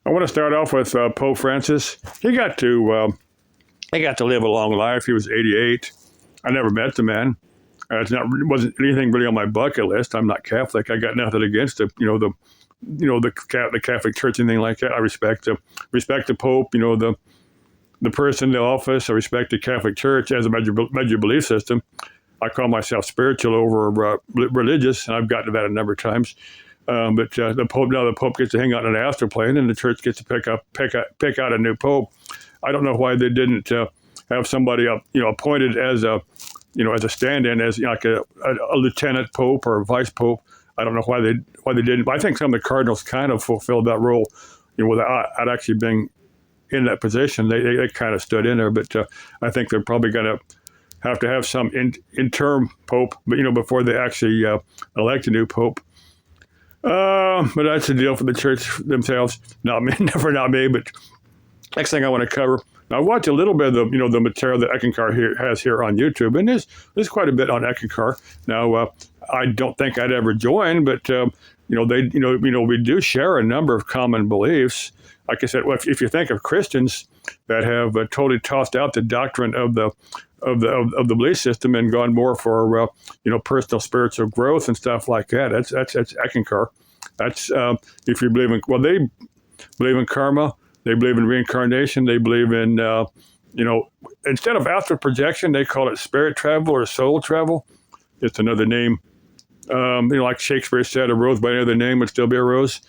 I want to start off with Pope Francis. He got to live a long life. He was 88. I never met the man. It wasn't anything really on my bucket list. I'm not Catholic. I got nothing against the Catholic Church, anything like that. I respect the Pope. The person, the office. I respect the Catholic Church as a major belief system. I call myself spiritual over religious, and I've gotten to that a number of times. But the Pope gets to hang out in an astral plane, and the Church gets to pick out a new Pope. I don't know why they didn't have somebody appointed as a stand-in, as like a lieutenant Pope or a vice Pope. I don't know why they didn't. But I think some of the cardinals kind of fulfilled that role, without actually being in that position. They kind of stood in there, but I think they're probably going to have some interim Pope, but before they actually elect a new Pope. But that's the deal for the Church themselves. Not me, never not me. But next thing I want to cover. Now, I watch a little bit of the material that Eckankar has here on YouTube, and there's quite a bit on Eckankar. Now, I don't think I'd ever join, but we do share a number of common beliefs. Like I said, if you think of Christians that have totally tossed out the doctrine of the belief system and gone more for personal spiritual growth and stuff like that, that's Eckankar. That's if you believe in they believe in karma, they believe in reincarnation, they believe in instead of astral projection, they call it spirit travel or soul travel. It's another name. Like Shakespeare said, a rose by another name would still be a rose,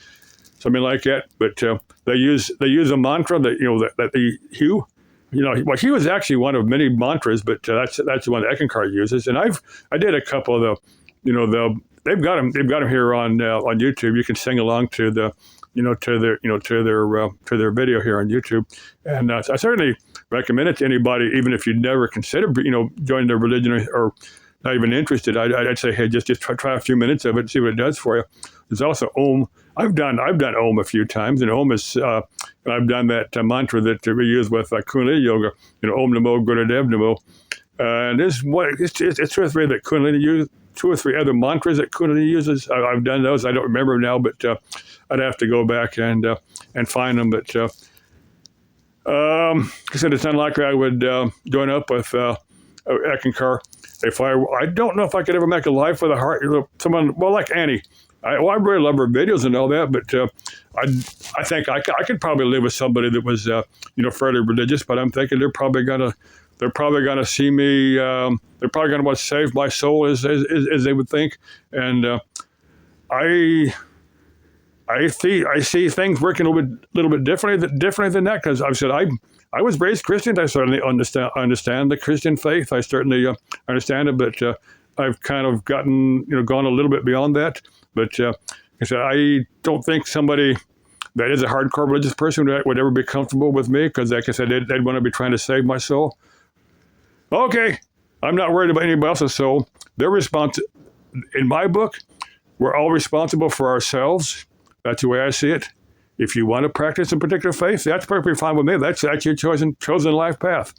something like that. But they use a mantra that Hugh. Hugh is actually one of many mantras, but that's the one that Eckankar uses. And I did a couple of they've got them here on YouTube. You can sing along to their video here on YouTube. And I certainly recommend it to anybody, even if you'd never considered joining the religion or not even interested. I'd say, hey, just try a few minutes of it and see what it does for you. There's also Om. I've done Om a few times, and Om is I've done that mantra that we use with Kundalini Yoga. Om Namo Gurudev Namo. And it's two or three that Kundalini use, two or three other mantras that Kundalini uses. I've done those. I don't remember them now, but I'd have to go back and find them. But like I said, it's unlikely I would join up with Eckankar. I don't know if I could ever make a life with a heart. Someone like Annie. I really love her videos and all that, but I think I could probably live with somebody that was fairly religious. But I'm thinking they're probably gonna see me. They're probably gonna want to save my soul as they would think, and I see things working a little bit differently than that, because I've said I was raised Christian. I certainly understand the Christian faith. I certainly understand it, but I've kind of gone a little bit beyond that. But like I said, I don't think somebody that is a hardcore religious person would ever be comfortable with me, because, like I said, they'd want to be trying to save my soul. Okay, I'm not worried about anybody else's soul. They're responsible. In my book, we're all responsible for ourselves. That's the way I see it. If you want to practice a particular faith, that's perfectly fine with me. That's your chosen life path.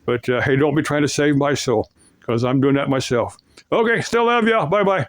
But hey, don't be trying to save my soul, because I'm doing that myself. Okay, still love you. Bye-bye.